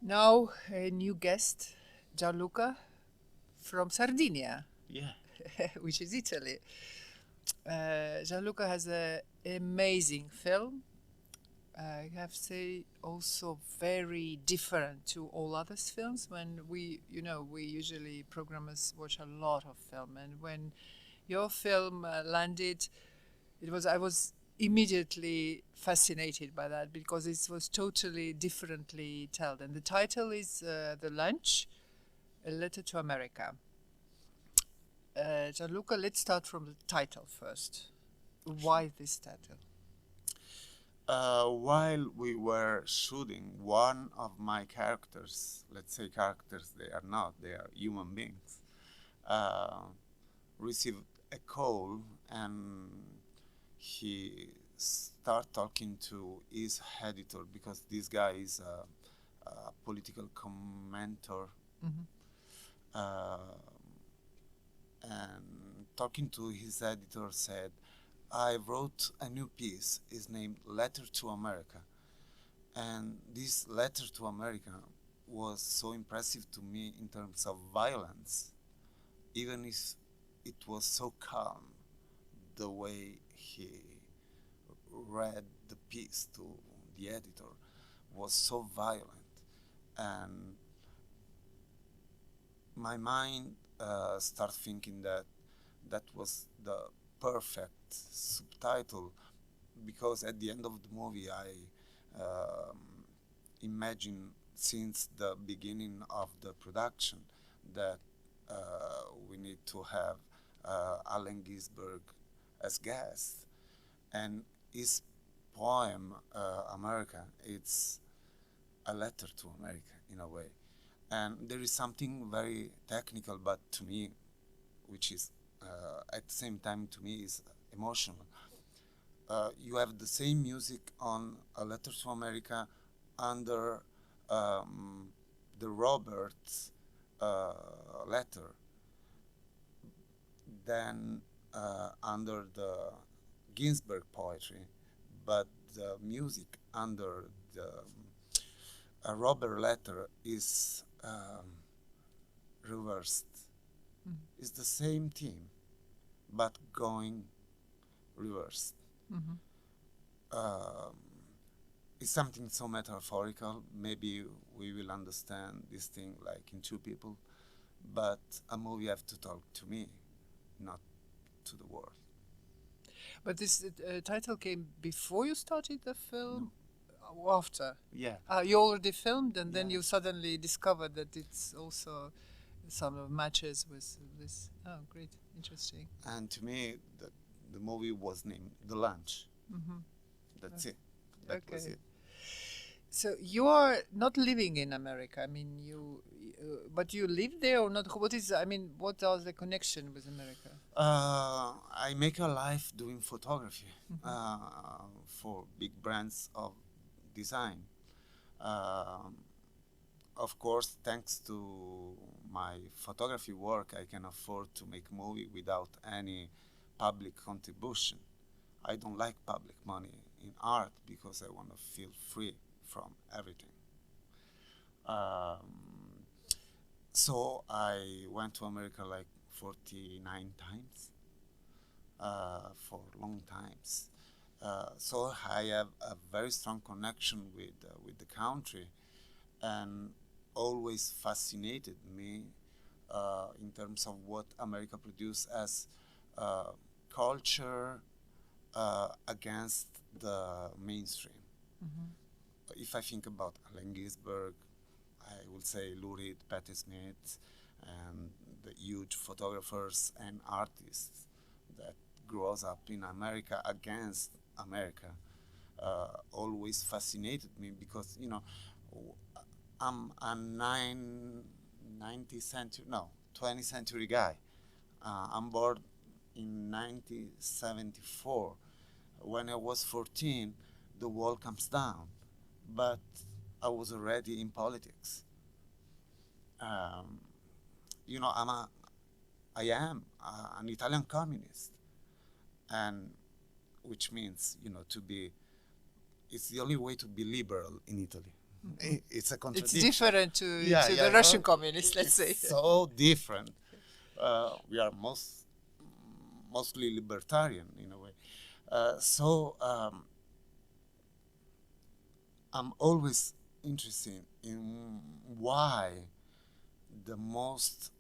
Now, a new guest, Gianluca from Sardinia, Yeah. which is Italy. Gianluca has an amazing film. I have to say, also very different to all others' films. When we usually programmers watch a lot of film, and when your film landed, I was immediately fascinated by that because it was totally differently told. And the title is The Lunch, A Letter to America. Gianluca, let's start from the title first. Why this title? While we were shooting, one of my characters, let's say characters, they are not, they are human beings, uh, received a call and he start talking to his editor because this guy is a political commentator. Mhm. Uh, and talking to his editor said, I wrote a new piece. It's named Letter to America. And this letter to America was so impressive to me in terms of violence, even if it was so calm, the way he read the piece to the editor was so violent. And my mind started thinking that that was the perfect subtitle because at the end of the movie I um, imagine since the beginning of the production that we need to have Allen Ginsberg as guest, and his poem America, it's a letter to America in a way, and there is something very technical but to me which is at the same time to me is emotional. You have the same music on A Letter to America under um, the Roberts letter than under the Ginsberg poetry, but the music under the Robert letter is reversed. Mhm. It's the same theme, but going reversed. Mhm. Um, it's something so metaphorical. Maybe we will understand this thing like in two people, but a movie have to talk to me, not to the world. But this title came before you started the film, No. or after? Yeah. You already filmed, and then Yeah. you suddenly discovered that it's also some of matches with this. Oh, great, interesting. And to me, the movie was named The Lunch. Mm-hmm. That's it. That was Okay. it. So you are not living in America. I mean, but you live there or not? What is? I mean, what are the connection with America? I make a life doing photography Mhm. for big brands of design. Um, of course, thanks to my photography work, I can afford to make a movie without any public contribution. I don't like public money in art because I want to feel free from everything. Um, so I went to America like 49 times for long times. So I have a very strong connection with the country, and always fascinated me in terms of what America produced as uh, culture against the mainstream. Mhm. If I think about Allen Ginsberg, I would say Lou Reed, Patti Smith, and the huge photographers and artists that grows up in America against America always fascinated me because I'm a 19th century, no, 20th century guy. I'm born in 1974. When I was 14, the wall comes down, but I was already in politics. Um, I am an Italian communist, and which means, to be, it's the only way to be liberal in Italy. It's a It's contradiction. different to the Russian communists, let's say. It's so different. We are mostly libertarian in a way. I'm always interested in why the most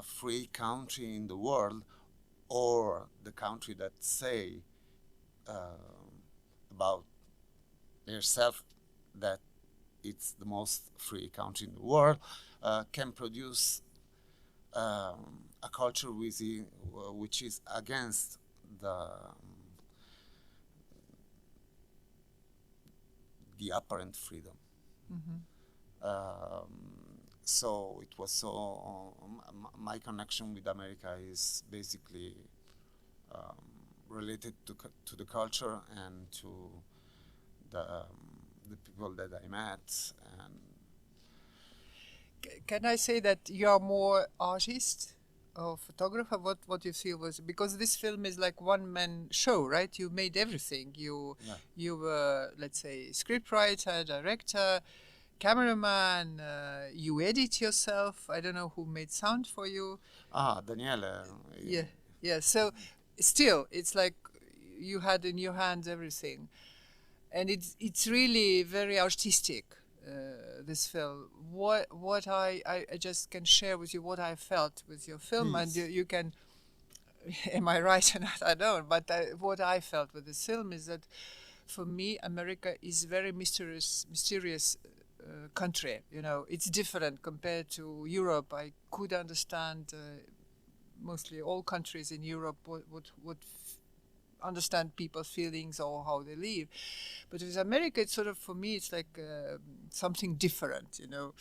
free country in the world, or the country that say about themselves that it's the most free country in the world, can produce a culture which is against the apparent freedom. So it was my connection with America is basically related to the culture and to the people that I met. And can I say that you are more artist or photographer? What you feel was, because this film is like one man show, right? You made everything. You were, let's say, scriptwriter, director, cameraman. You edit yourself. I don't know who made sound for you. Daniele. Yeah. So still, it's like you had in your hands everything, and it's really very artistic. This film. What I just can share with you what I felt with your film, Please. and you can. Am I right or not? I don't. But what I felt with this film is that, for me, America is very mysterious country. You know, it's different compared to Europe. I could understand mostly all countries in Europe what understand people's feelings or how they live, but with America, it's sort of, for me, it's like something different, you know.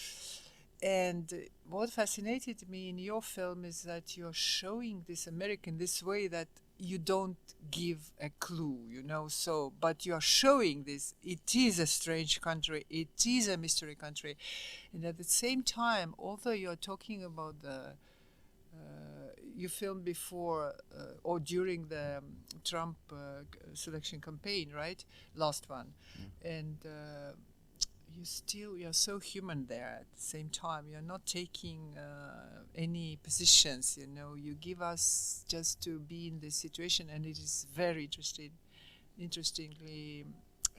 And what fascinated me in your film is that you're showing this America in this way that you don't give a clue, you know. So, but you're showing this. It is a strange country. It is a mystery country, and at the same time, although you're talking about the you filmed before or during the Trump selection campaign, right? Last one. And you're so human there at the same time. You're not taking any positions, you know. You give us just to be in this situation, and it is very interestingly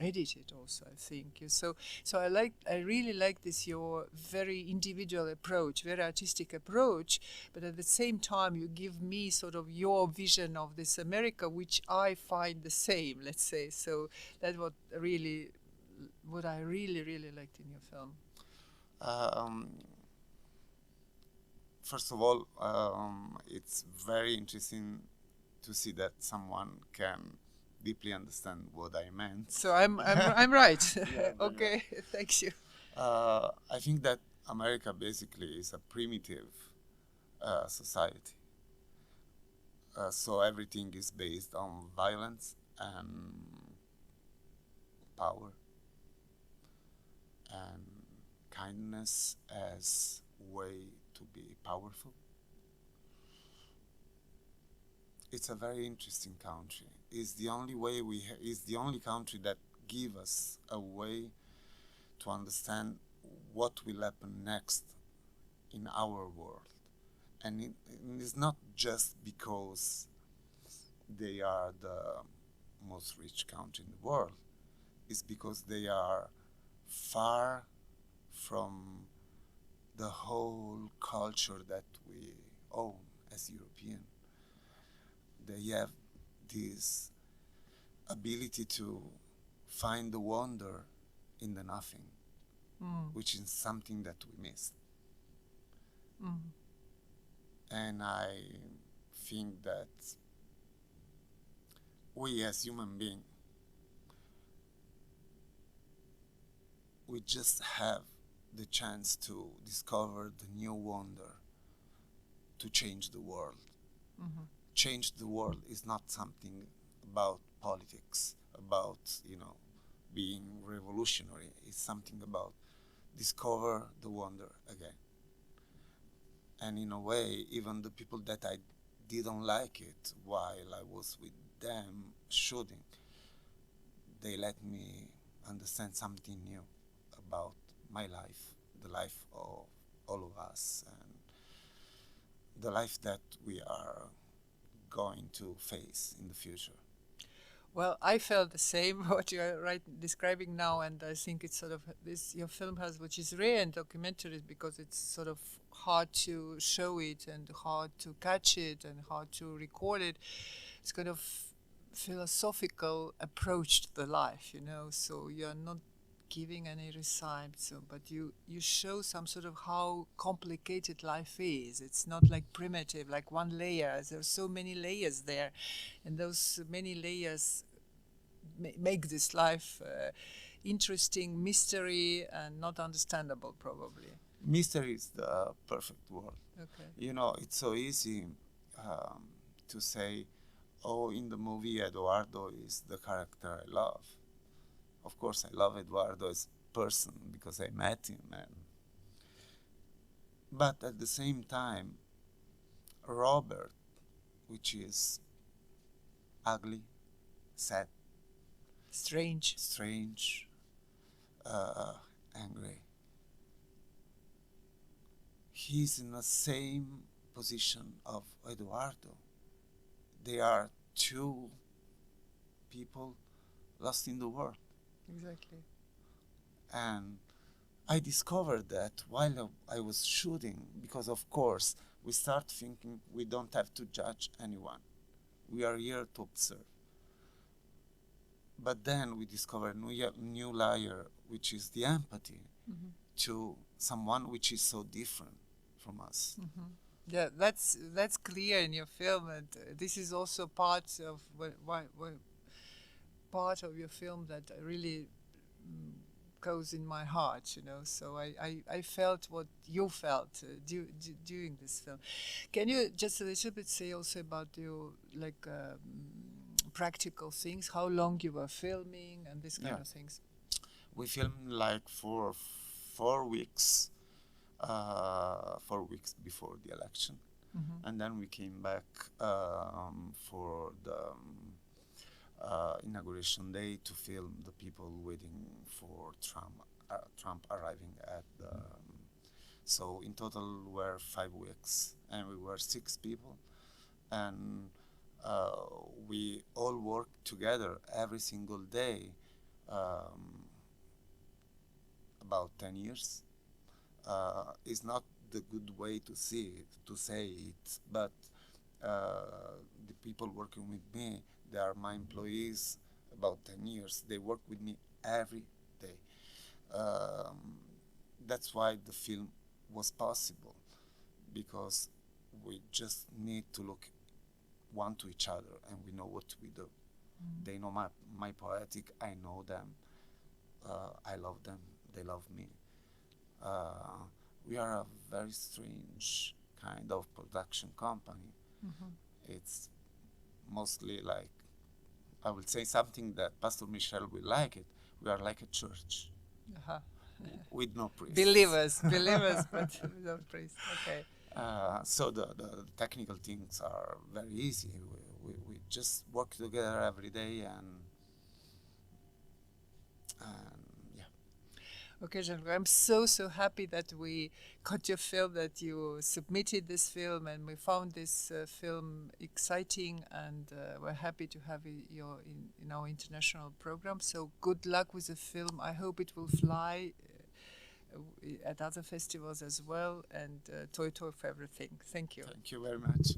edited also, I think. So I really like this, your very individual approach, very artistic approach, but at the same time you give me sort of your vision of this America, which I find the same, let's say. So that's what I really liked in your film. First of all, it's very interesting to see that someone can deeply understand what I meant. So I'm right. Yeah, okay, thanks you. I think that America basically is a primitive society. So everything is based on violence and power and kindness as way to be powerful. It's a very interesting country. It's the only way it's the only country that give us a way to understand what will happen next in our world. And it's not just because they are the most rich country in the world. It's because they are far from the whole culture that we own as European. They have this ability to find the wonder in the nothing, which is something that we missed. And I think that we as human beings, we just have the chance to discover the new wonder to change the world. Change the world is not something about politics, about, being revolutionary. It's something about discover the wonder again. And in a way, even the people that I didn't like it while I was with them shooting, they let me understand something new about my life, the life of all of us, and the life that we are going to face in the future. Well, I felt the same what you are describing now, and I think it's sort of this your film has, which is rare in documentaries because it's sort of hard to show it and hard to catch it and hard to record it. It's kind of philosophical approach to the life, you know. So you're not giving any recipe, so but you show some sort of how complicated life is. It's not like primitive, like one layer. There's so many layers there, and those many layers make this life interesting, mystery, and not understandable probably. Mystery is the perfect word. Okay. You know, it's so easy to say, oh, in the movie Eduardo is the character I love. Of course, I love Eduardo as a person because I met him. But at the same time, Robert, which is ugly, sad, Strange. angry, he's in the same position of Eduardo. They are two people lost in the world. Exactly. And I discovered that while I was shooting, because of course we start thinking we don't have to judge anyone. We are here to observe. But then we discover a new layer, which is the empathy to someone which is so different from us. Yeah, that's clear in your film, and this is also part of part of your film that really goes in my heart, you know. So I felt what you felt during this film. Can you just a little bit say also about your like practical things, how long you were filming and this kind of things? We filmed like for 4 weeks, 4 weeks before the election, and then we came back for the inauguration day to film the people waiting for Trump arriving at the. So in total were 5 weeks, and we were 6 people, and we all worked together every single day. About 10 years. Is not the good way to say it, but the people working with me, they are my employees about 10 years. They work with me every day. That's why the film was possible, because we just need to look one to each other and we know what we do. They know my poetic, I know them, I love them, they love me. We are a very strange kind of production company. It's mostly like, I will say something that Pastor Michel will like it. We are like a church with no priests. Believers, but without priests. Okay. So the technical things are very easy. We just work together every day and yeah. Okay, Gianluca, I'm so happy that we got your film, that you submitted this film, and we found this film exciting, and we're happy to have you in our international program. So good luck with the film. I hope it will fly at other festivals as well, and toi toi for everything. Thank you. Thank you very much.